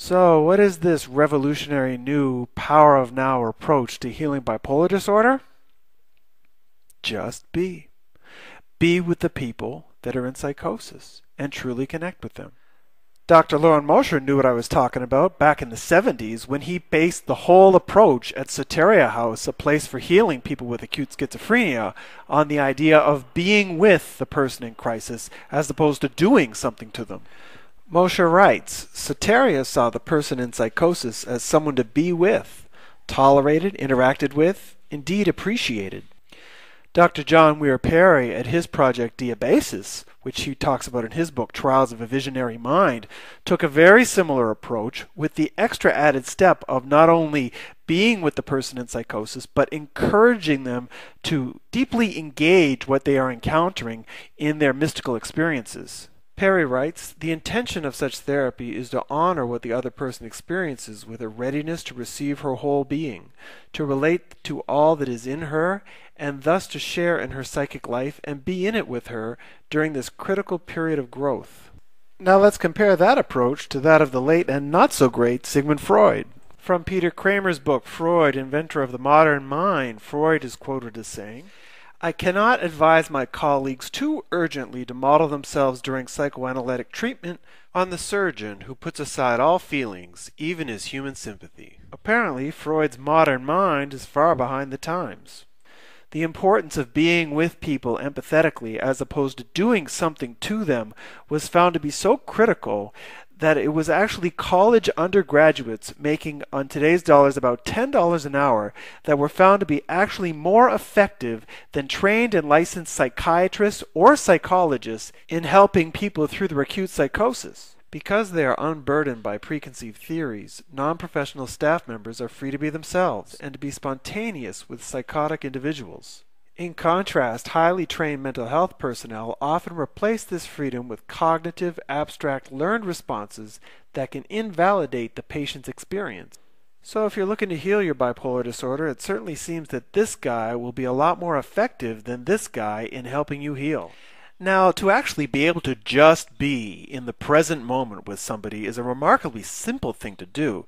So, what is this revolutionary new power of now approach to healing bipolar disorder? Just be. Be with the people that are in psychosis and truly connect with them. Dr. Loren Mosher knew what I was talking about back in the 70s when he based the whole approach at Soteria House, a place for healing people with acute schizophrenia, on the idea of being with the person in crisis as opposed to doing something to them. Mosher writes, Soteria saw the person in psychosis as someone to be with, tolerated, interacted with, indeed appreciated. Dr. John Weir Perry at his project Diabasis, which he talks about in his book Trials of a Visionary Mind, took a very similar approach with the extra added step of not only being with the person in psychosis, but encouraging them to deeply engage what they are encountering in their mystical experiences. Perry writes, the intention of such therapy is to honor what the other person experiences with a readiness to receive her whole being, to relate to all that is in her, and thus to share in her psychic life and be in it with her during this critical period of growth. Now let's compare that approach to that of the late and not so great Sigmund Freud. From Peter Kramer's book, Freud, Inventor of the Modern Mind, Freud is quoted as saying, I cannot advise my colleagues too urgently to model themselves during psychoanalytic treatment on the surgeon who puts aside all feelings, even his human sympathy. Apparently, Freud's modern mind is far behind the times. The importance of being with people empathetically as opposed to doing something to them was found to be so critical that it was actually college undergraduates making, on today's dollars, about $10 an hour that were found to be actually more effective than trained and licensed psychiatrists or psychologists in helping people through their acute psychosis. Because they are unburdened by preconceived theories, non-professional staff members are free to be themselves and to be spontaneous with psychotic individuals. In contrast, highly trained mental health personnel often replace this freedom with cognitive, abstract, learned responses that can invalidate the patient's experience. So if you're looking to heal your bipolar disorder, it certainly seems that this guy will be a lot more effective than this guy in helping you heal. Now, to actually be able to just be in the present moment with somebody is a remarkably simple thing to do.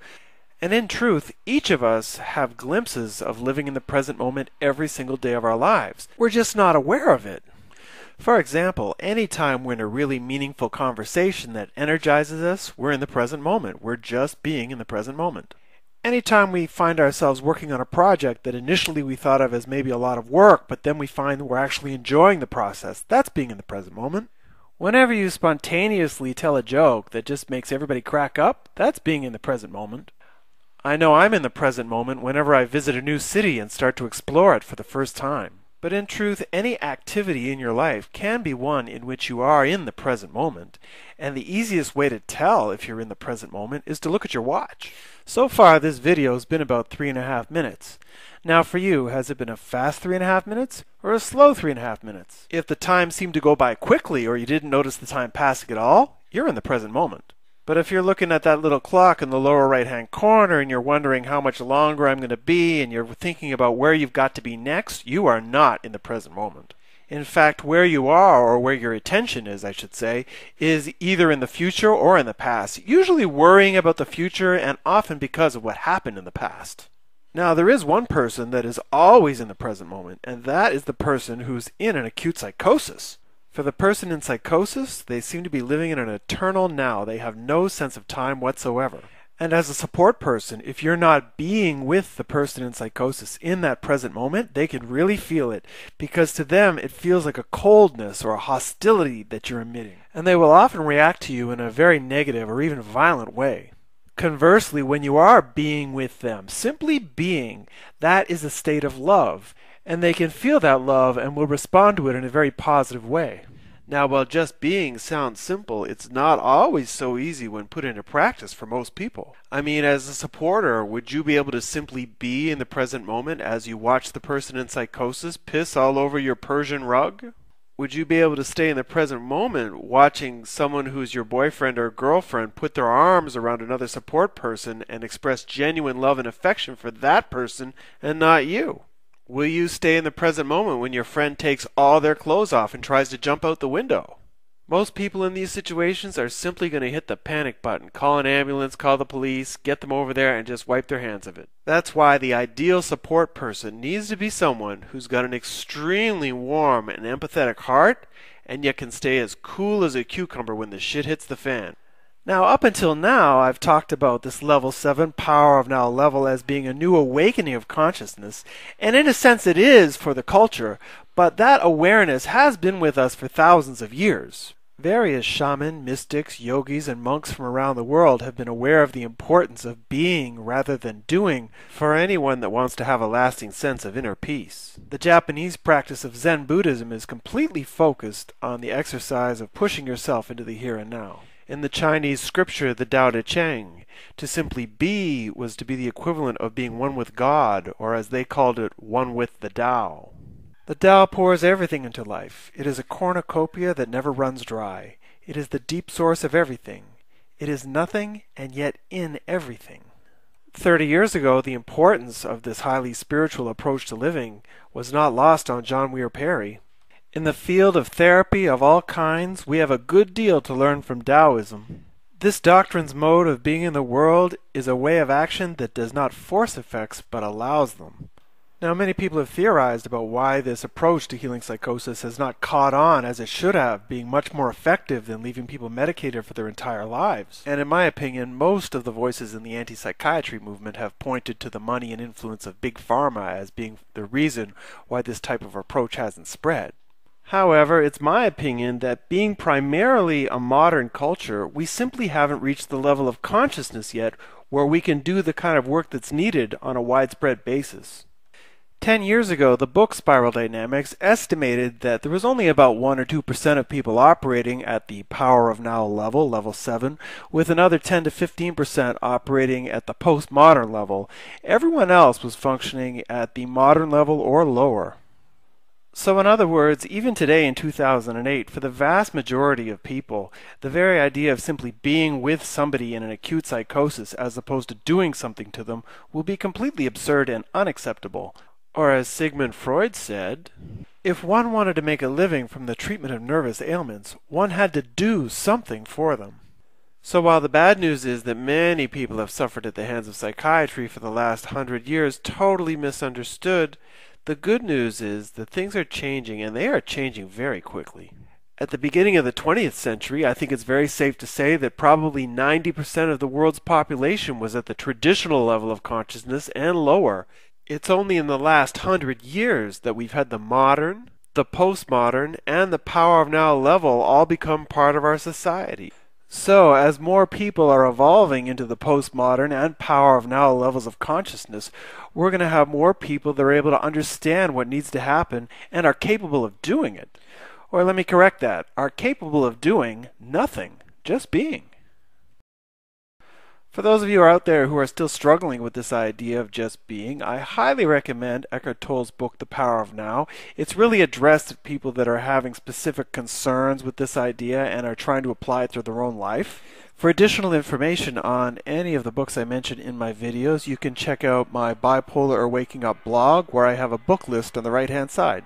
And in truth, each of us have glimpses of living in the present moment every single day of our lives. We're just not aware of it. For example, anytime we're in a really meaningful conversation that energizes us, we're in the present moment. We're just being in the present moment. Anytime we find ourselves working on a project that initially we thought of as maybe a lot of work, but then we find we're actually enjoying the process, that's being in the present moment. Whenever you spontaneously tell a joke that just makes everybody crack up, that's being in the present moment. I know I'm in the present moment whenever I visit a new city and start to explore it for the first time. But in truth, any activity in your life can be one in which you are in the present moment, and the easiest way to tell if you're in the present moment is to look at your watch. So far, this video has been about 3.5 minutes. Now for you, has it been a fast 3.5 minutes or a slow 3.5 minutes? If the time seemed to go by quickly or you didn't notice the time passing at all, you're in the present moment. But if you're looking at that little clock in the lower right-hand corner and you're wondering how much longer I'm going to be and you're thinking about where you've got to be next, you are not in the present moment. In fact, where you are, or where your attention is, I should say, is either in the future or in the past, usually worrying about the future and often because of what happened in the past. Now, there is one person that is always in the present moment, and that is the person who's in an acute psychosis. For the person in psychosis, they seem to be living in an eternal now. They have no sense of time whatsoever. And as a support person, if you're not being with the person in psychosis in that present moment, they can really feel it, because to them it feels like a coldness or a hostility that you're emitting. And they will often react to you in a very negative or even violent way. Conversely, when you are being with them, simply being, that is a state of love. And they can feel that love and will respond to it in a very positive way. Now, while just being sounds simple, it's not always so easy when put into practice for most people. I mean, as a supporter, would you be able to simply be in the present moment as you watch the person in psychosis piss all over your Persian rug? Would you be able to stay in the present moment watching someone who's your boyfriend or girlfriend put their arms around another support person and express genuine love and affection for that person and not you? Will you stay in the present moment when your friend takes all their clothes off and tries to jump out the window? Most people in these situations are simply going to hit the panic button, call an ambulance, call the police, get them over there, and just wipe their hands of it. That's why the ideal support person needs to be someone who's got an extremely warm and empathetic heart, and yet can stay as cool as a cucumber when the shit hits the fan. Now, up until now, I've talked about this level 7 power of now level as being a new awakening of consciousness, and in a sense it is for the culture, but that awareness has been with us for thousands of years. Various shaman, mystics, yogis, and monks from around the world have been aware of the importance of being rather than doing for anyone that wants to have a lasting sense of inner peace. The Japanese practice of Zen Buddhism is completely focused on the exercise of pushing yourself into the here and now. In the Chinese scripture, the Tao Te Ching, to simply be was to be the equivalent of being one with God, or as they called it, one with the Tao. The Tao pours everything into life. It is a cornucopia that never runs dry. It is the deep source of everything. It is nothing and yet in everything. 30 years ago, the importance of this highly spiritual approach to living was not lost on John Weir Perry. In the field of therapy of all kinds, we have a good deal to learn from Taoism. This doctrine's mode of being in the world is a way of action that does not force effects but allows them. Now, many people have theorized about why this approach to healing psychosis has not caught on as it should have, being much more effective than leaving people medicated for their entire lives. And in my opinion, most of the voices in the anti-psychiatry movement have pointed to the money and influence of Big Pharma as being the reason why this type of approach hasn't spread. However, it's my opinion that being primarily a modern culture, we simply haven't reached the level of consciousness yet where we can do the kind of work that's needed on a widespread basis. 10 years ago, the book Spiral Dynamics estimated that there was only about 1 or 2% of people operating at the power of now level, level 7, with another 10 to 15% operating at the postmodern level. Everyone else was functioning at the modern level or lower. So in other words, even today in 2008, for the vast majority of people, the very idea of simply being with somebody in an acute psychosis as opposed to doing something to them will be completely absurd and unacceptable. Or as Sigmund Freud said, if one wanted to make a living from the treatment of nervous ailments, one had to do something for them. So while the bad news is that many people have suffered at the hands of psychiatry for the last 100 years, totally misunderstood, the good news is that things are changing, and they are changing very quickly. At the beginning of the 20th century, I think it's very safe to say that probably 90% of the world's population was at the traditional level of consciousness and lower. It's only in the last 100 years that we've had the modern, the postmodern, and the power of now level all become part of our society. So, as more people are evolving into the postmodern and power of now levels of consciousness, we're going to have more people that are able to understand what needs to happen and are capable of doing it. Or let me correct that, are capable of doing nothing, just being. For those of you out there who are still struggling with this idea of just being, I highly recommend Eckhart Tolle's book, The Power of Now. It's really addressed at people that are having specific concerns with this idea and are trying to apply it to their own life. For additional information on any of the books I mentioned in my videos, you can check out my Bipolar or Waking Up blog, where I have a book list on the right-hand side.